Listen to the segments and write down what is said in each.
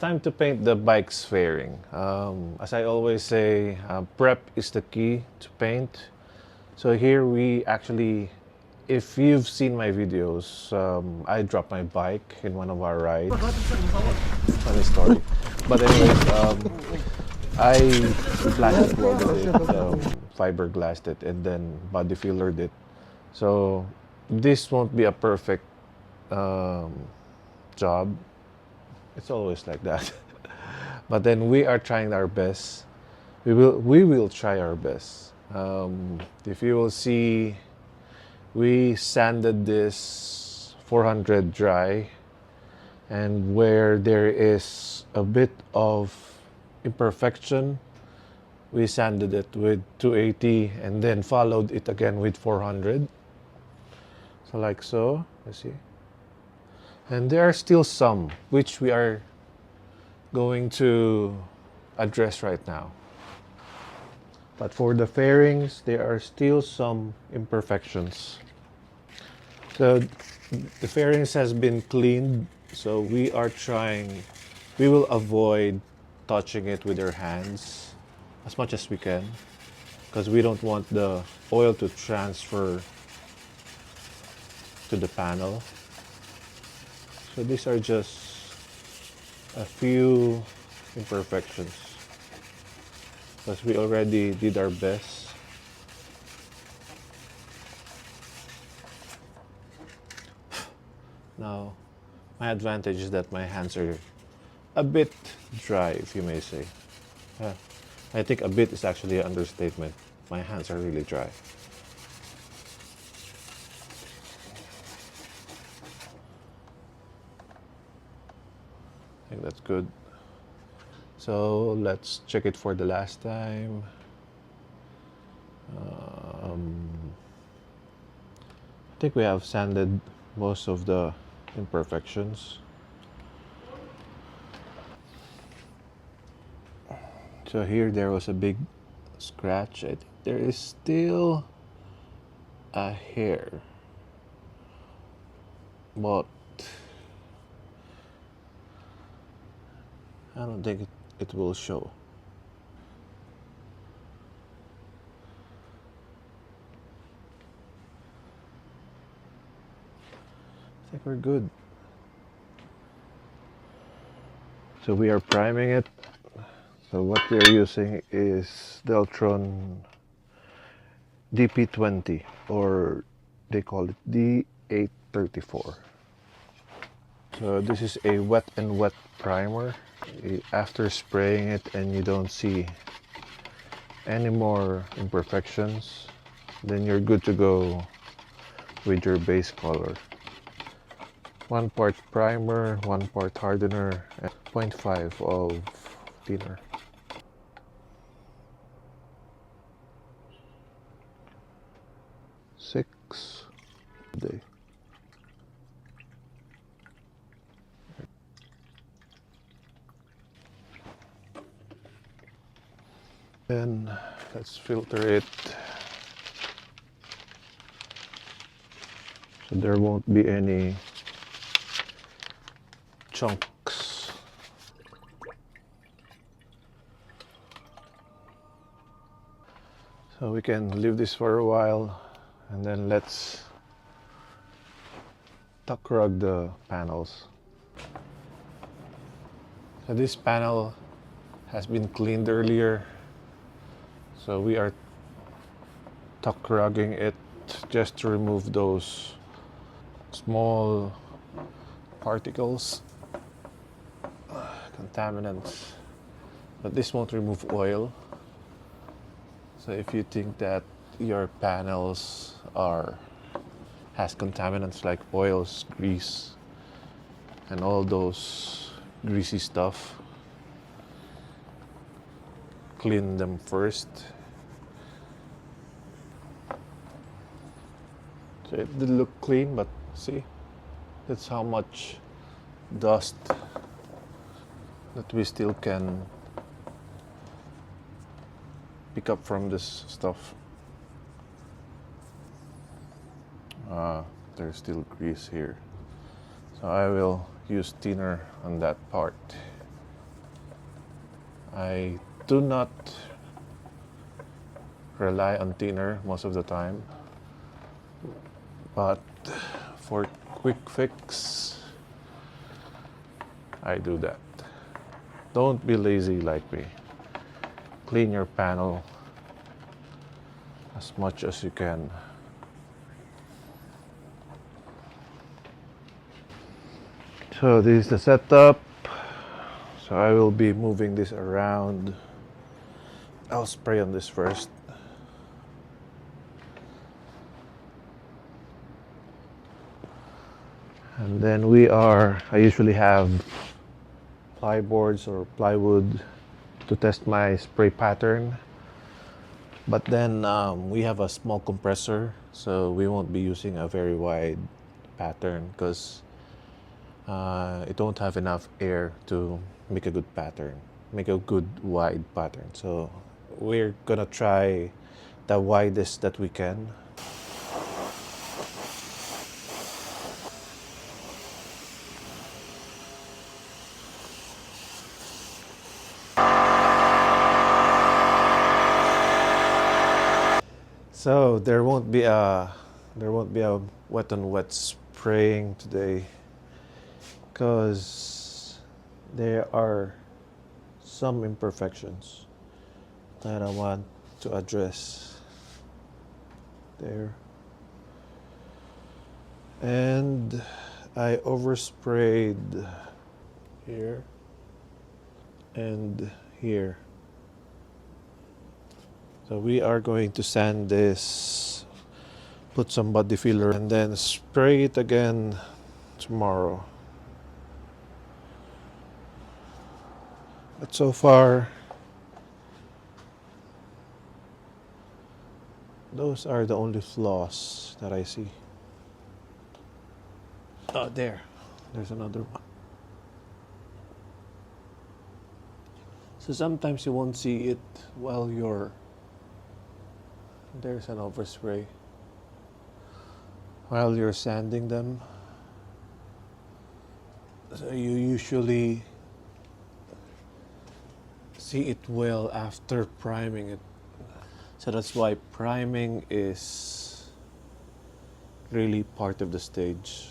time to paint the bike's fairing. As I always say, prep is the key to paint. So here we actually, if you've seen my videos, I dropped my bike in one of our rides. Funny story. But anyways, I plastic welded it, fiberglassed it, and then body fillered it. So this won't be a perfect job. It's always like that. But then we are trying our best. We will try our best. If you will see, we sanded this 400 dry, and where there is a bit of imperfection, we sanded it with 280 and then followed it again with 400. So like so, you see. And there are still some which we are going to address right now. But for the fairings, there are still some imperfections. So the fairings has been cleaned, so we will avoid touching it with our hands as much as we can, because we don't want the oil to transfer to the panel. So these are just a few imperfections, because we already did our best. Now, my advantage is that my hands are a bit dry, if you may say. I think a bit is actually an understatement. My hands are really dry. I think that's good. So let's check it for the last time. I think we have sanded most of the imperfections. So here there was a big scratch. I think there is still a hair, but I don't think it will show. I think we're good. So we are priming it. So what we are using is Deltron DP20, or they call it D834. So this is a wet and wet primer. After spraying it and you don't see any more imperfections, then you're good to go with your base color. 1 part primer, 1 part hardener, and 0.5 of thinner. Six a day. Then let's filter it so there won't be any chunks. So we can leave this for a while, and then let's tuck rug the panels. So this panel has been cleaned earlier, so we are tuck rugging it just to remove those small particles, contaminants. But this won't remove oil. So if you think that your panels has contaminants like oils, grease, and all those greasy stuff, clean them first. So it did look clean, but see, that's how much dust that we still can pick up from this stuff. There's still grease here, so I will use thinner on that part. I do not rely on thinner most of the time, but for quick fix, I do that. Don't be lazy like me. Clean your panel as much as you can. So this is the setup. So I will be moving this around. I'll spray on this first. And then I usually have plyboards or plywood to test my spray pattern. But then we have a small compressor, so we won't be using a very wide pattern because it won't have enough air to make a good pattern, make a good wide pattern. So we're gonna try the widest that we can. So there won't be a wet on wet spraying today because there are some imperfections that I want to address there. And I oversprayed here and here. So we are going to sand this, put some body filler, and then spray it again tomorrow. But so far, those are the only flaws that I see. Oh, there's another one. So sometimes you won't see it while there's an overspray. While you're sanding them, so you usually see it well after priming it. So that's why priming is really part of the stage.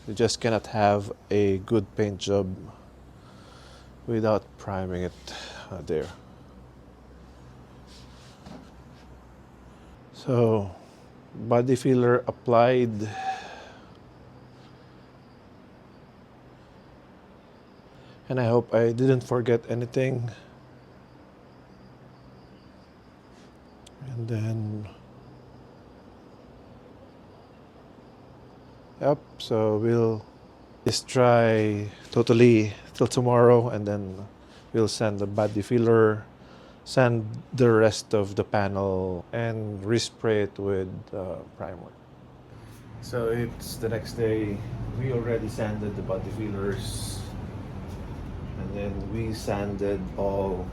You just cannot have a good paint job without priming it there. So, body filler applied. And I hope I didn't forget anything. And then, yep, so we'll just try totally till tomorrow, and then we'll sand the body filler, sand the rest of the panel, and respray it with primer. So it's the next day. We already sanded the body fillers, and then we sanded all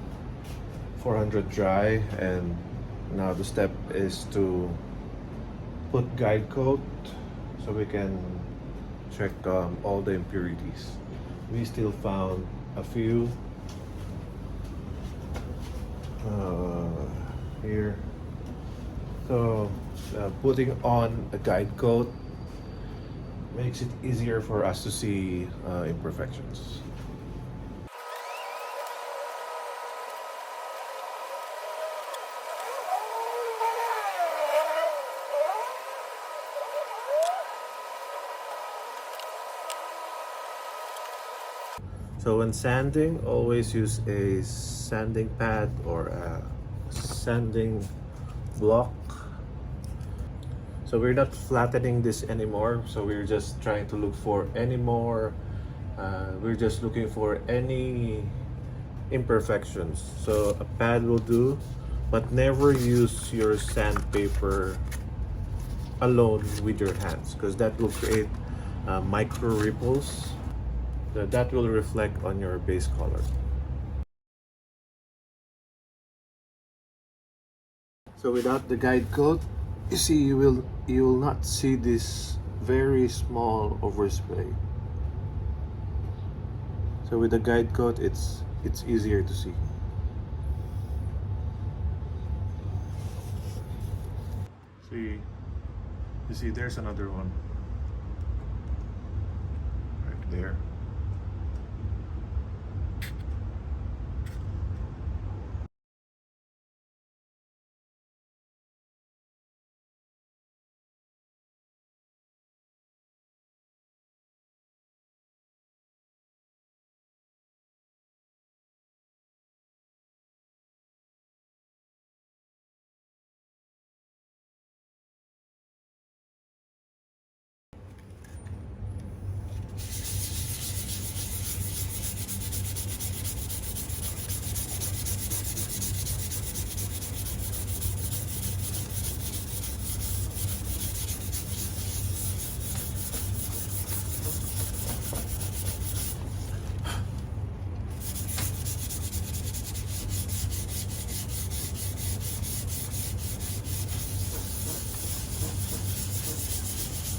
400 dry, and now the step is to put guide coat so we can check all the impurities. We still found a few here. So putting on a guide coat makes it easier for us to see imperfections. So when sanding, always use a sanding pad or a sanding block. So we're not flattening this anymore, so we're just trying to look for any more, we're just looking for any imperfections. So a pad will do, but never use your sandpaper alone with your hands, because that will create micro ripples that will reflect on your base color. So without the guide coat, you see, you will not see this very small overspray. So with the guide coat, it's it's easier to see. See, you see, there's another one right there.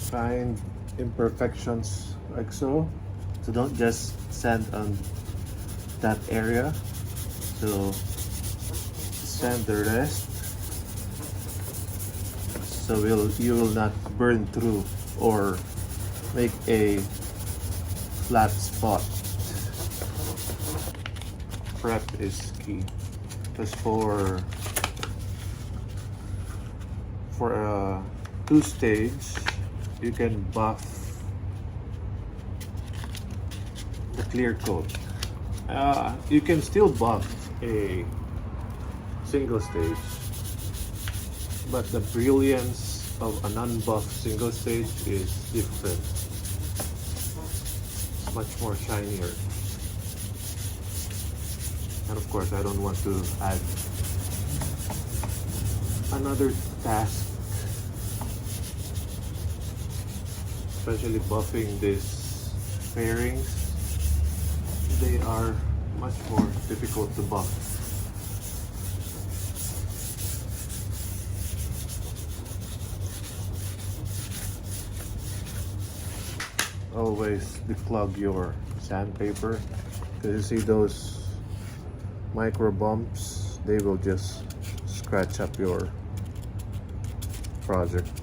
Find imperfections like so. So don't just sand on that area. So sand the rest. So you will not burn through or make a flat spot. Prep is key. Because for a 2-stage, you can buff the clear coat. You can still buff a single stage, but the brilliance of an unbuffed single stage is different. It's much more shinier. And of course, I don't want to add another task, especially buffing these fairings. They are much more difficult to buff. Always declog your sandpaper, because you see those micro bumps, they will just scratch up your project.